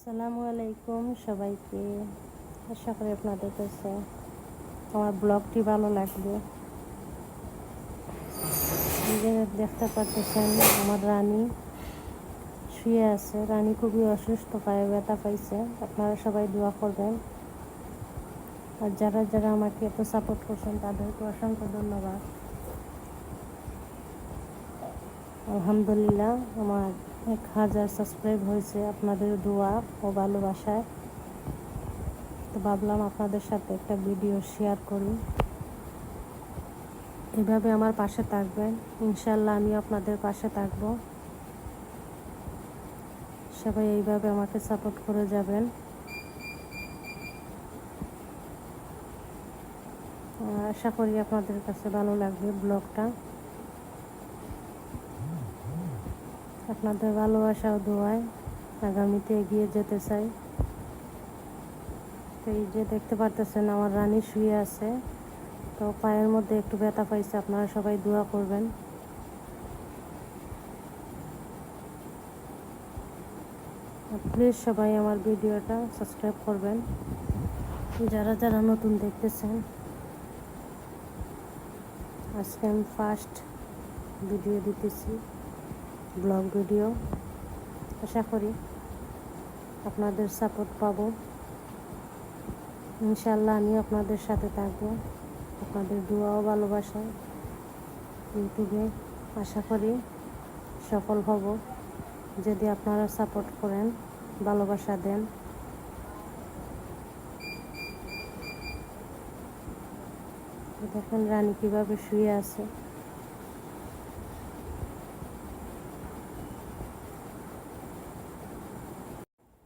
আসসালামু আলাইকুম সবাইকে। আশা করি আপনাদের কাছে আমার ব্লগটি ভালো লাগবে। দেখতে পাচ্ছেন আমার রানী শুয়ে আছে। রানী খুবই অসুস্থ, পায়ে ব্যথা পাইছে। আপনারা সবাই দোয়া করবেন। আর যারা যারা আমাকে এত সাপোর্ট করছেন তাদেরকে অসংখ্য ধন্যবাদ। আলহামদুলিল্লাহ আমার 1000 সাবস্ক্রাইব হয়েছে আপনাদের দোয়া ও ভালোবাসায়। তো ভাবলাম আপনাদের সাথে একটা ভিডিও শেয়ার করি। এভাবে আমার পাশে থাকবেন, ইনশাল্লাহ আমি আপনাদের পাশে থাকব। সবাই এইভাবে আমাকে সাপোর্ট করে যাবেন। আশা করি আপনাদের কাছে ভালো লাগবে ব্লগটা। আপনাদের ভালোবাসা ও দোয়ায় আগামীতে এগিয়ে যেতে চাই। তো এই যে দেখতে পারতেছেন আমার রানী শুয়ে আছে, তো পায়ের মধ্যে একটু ব্যথা পাইছে। আপনারা সবাই দোয়া করবেন। প্লিজ সবাই আমার ভিডিওটা সাবস্ক্রাইব করবেন। যারা যারা নতুন দেখতেছেন, আজকে আমি ফার্স্ট ভিডিও দিতেছি, ব্লগ ভিডিও। আশা করি আপনাদের সাপোর্ট পাবো। ইনশাল্লাহ আমি আপনাদের সাথে থাকবো। আপনাদের দোয়া ও ভালোবাসা ইউটিউবে আশা করি সফল হব, যদি আপনারা সাপোর্ট করেন, ভালোবাসা দেন। দেখেন রানী কীভাবে শুয়ে আছে।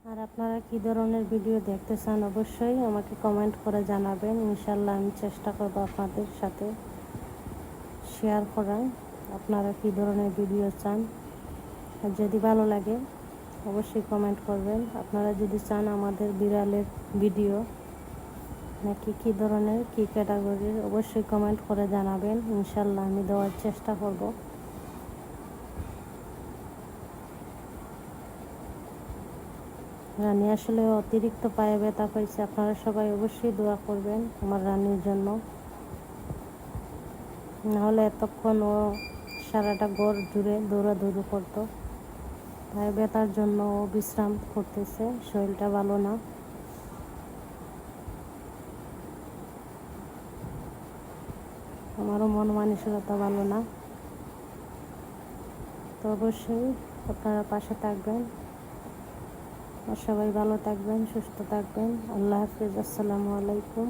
আর আপনারা কী ধরনের ভিডিও দেখতে চান অবশ্যই আমাকে কমেন্ট করে জানাবেন। ইনশাল্লাহ আমি চেষ্টা করব আপনাদের সাথে শেয়ার করার। আপনারা কী ধরনের ভিডিও চান, আর যদি ভালো লাগে অবশ্যই কমেন্ট করবেন। আপনারা যদি চান আমাদের বিড়ালের ভিডিও নাকি কী ধরনের কী ক্যাটাগরির, অবশ্যই কমেন্ট করে জানাবেন। ইনশাল্লাহ আমি দেওয়ার চেষ্টা করব। রানী আসলে অতিরিক্ত পায়ে ব্যথা পাইছে। আপনারা সবাই অবশ্যই দোয়া করবেন আমার রানীর জন্য। নাহলে এতক্ষণ ও সারাটা ঘর জুড়ে দৌড়াদৌড়ি করতো। পায়ে ব্যথার জন্য ও বিশ্রাম করতেছে, শরীরটা ভালো না। আমারও মন মানসিকতা ভালো না। তো অবশ্যই আপনারা পাশে থাকবেন। আর সবাই ভালো থাকবেন, সুস্থ থাকবেন। আল্লাহ হাফিজ। আসসালামু আলাইকুম।